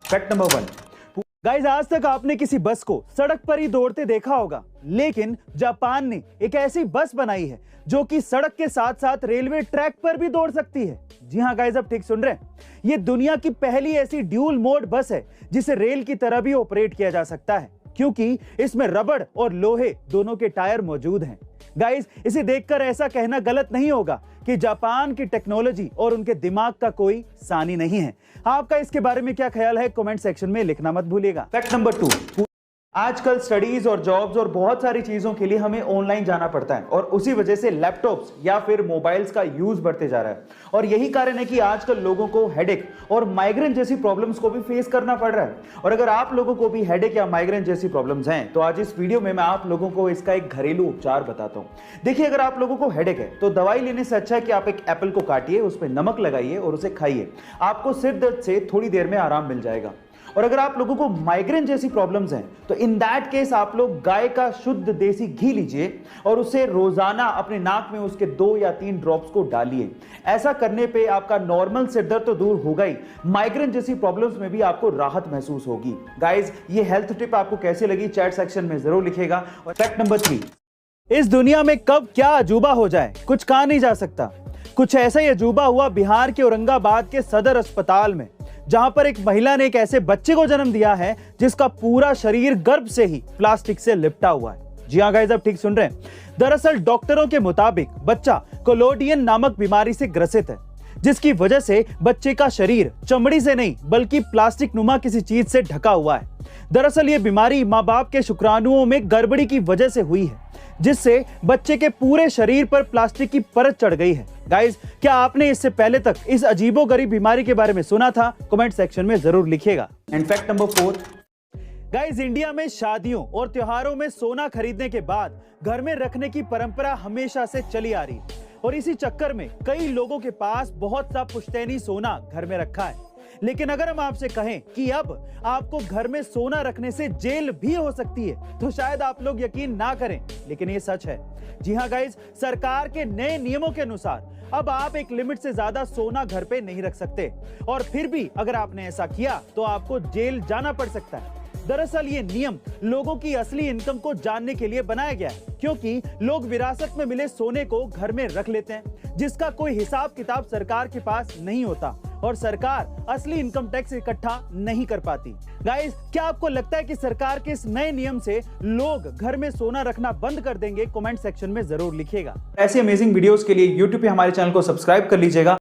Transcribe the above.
Fact number 1। Guys, आज तक आपने किसी बस को सड़क पर ही दौड़ते देखा होगा, लेकिन जापान ने एक ऐसी बस बनाई है जो कि सड़क के साथ साथ रेलवे ट्रैक पर भी दौड़ सकती है। जी हां गाइस, अब ठीक सुन रहे हैं। ये दुनिया की पहली ऐसी ड्यूल मोड बस है जिसे रेल की तरह भी ऑपरेट किया जा सकता है, क्योंकि इसमें रबड़ और लोहे दोनों के टायर मौजूद हैं। गाइस, इसे देखकर ऐसा कहना गलत नहीं होगा कि जापान की टेक्नोलॉजी और उनके दिमाग का कोई सानी नहीं है। आपका इसके बारे में क्या ख्याल है, कमेंट सेक्शन में लिखना मत भूलिएगा। Fact number 2। आजकल स्टडीज और जॉब्स और बहुत सारी चीजों के लिए हमें ऑनलाइन जाना पड़ता है और उसी वजह से लैपटॉप्स या फिर मोबाइल्स का यूज बढ़ते जा रहा है। और यही कारण है कि आजकल लोगों को हेडेक और माइग्रेन जैसी प्रॉब्लम्स को भी फेस करना पड़ रहा है। और अगर आप लोगों को भी हेडेक या माइग्रेन जैसी प्रॉब्लम्स हैं तो आज इस वीडियो में मैं आप लोगों को इसका एक घरेलू उपचार बताता हूं। देखिए, अगर आप लोगों को हेडेक है तो दवाई लेने से अच्छा है कि आप एक एप्पल को काटिए, उस पर नमक लगाइए और उसे खाइए। आपको सिर दर्द से थोड़ी देर में आराम मिल जाएगा। और अगर आप लोगों को माइग्रेन जैसी प्रॉब्लम्स हैं तो इन दैट केस आप लोग गाय का शुद्ध देसी घी लीजिए और उसे रोजाना अपने नाक में उसके 2 या 3 ड्रॉप्स को डालिए। ऐसा करने पे आपका नॉर्मल सिर दर्द तो दूर होगा ही, माइग्रेन जैसी प्रॉब्लम्स में भी आपको राहत महसूस होगी। गाइस, ये हेल्थ टिप आपको कैसे लगी चैट सेक्शन में जरूर लिखिएगा। और फैक्ट नंबर 3। इस दुनिया में कब क्या अजूबा हो जाए कुछ कहा नहीं जा सकता। कुछ ऐसा ही अजूबा हुआ बिहार के औरंगाबाद के सदर अस्पताल में, जहां पर एक महिला ने एक ऐसे बच्चे को जन्म दिया है जिसका पूरा शरीर गर्भ से ही प्लास्टिक से लिपटा हुआ है। जी हां गाइस, अब ठीक सुन रहे हैं। दरअसल डॉक्टरों के मुताबिक बच्चा कोलोडियन नामक बीमारी से ग्रसित है, जिसकी वजह से बच्चे का शरीर चमड़ी से नहीं बल्कि प्लास्टिक नुमा किसी चीज से ढका हुआ है। दरअसल ये बीमारी माँ बाप के शुक्राणुओं में गड़बड़ी की वजह से हुई है, जिससे बच्चे के पूरे शरीर पर प्लास्टिक की परत चढ़ गई है। गाइस, क्या आपने इससे पहले तक इस अजीबोगरीब बीमारी के बारे में सुना था? कमेंट सेक्शन में जरूर लिखिएगा। And fact number 4। Guys, India में शादियों और त्योहारों में सोना खरीदने के बाद घर में रखने की परंपरा हमेशा से चली आ रही है और इसी चक्कर में कई लोगों के पास बहुत सा पुश्तैनी सोना घर में रखा है। लेकिन अगर हम आपसे कहें कि अब आपको घर में सोना रखने से जेल भी हो सकती है तो शायद आप लोग यकीन ना करें, लेकिन ये सच है। जी हां गाइस, सरकार के नए नियमों के अनुसार अब आप एक लिमिट से ज्यादा सोना घर पे नहीं रख सकते और फिर भी अगर आपने ऐसा किया तो आपको जेल जाना पड़ सकता है। दरअसल ये नियम लोगों की असली इनकम को जानने के लिए बनाया गया है, क्योंकि लोग विरासत में मिले सोने को घर में रख लेते हैं जिसका कोई हिसाब किताब सरकार के पास नहीं होता और सरकार असली इनकम टैक्स इकट्ठा नहीं कर पाती। गाइस, क्या आपको लगता है कि सरकार के इस नए नियम से लोग घर में सोना रखना बंद कर देंगे? कमेंट सेक्शन में जरूर लिखिएगा। ऐसी अमेजिंग वीडियोस के लिए YouTube पे हमारे चैनल को सब्सक्राइब कर लीजिएगा।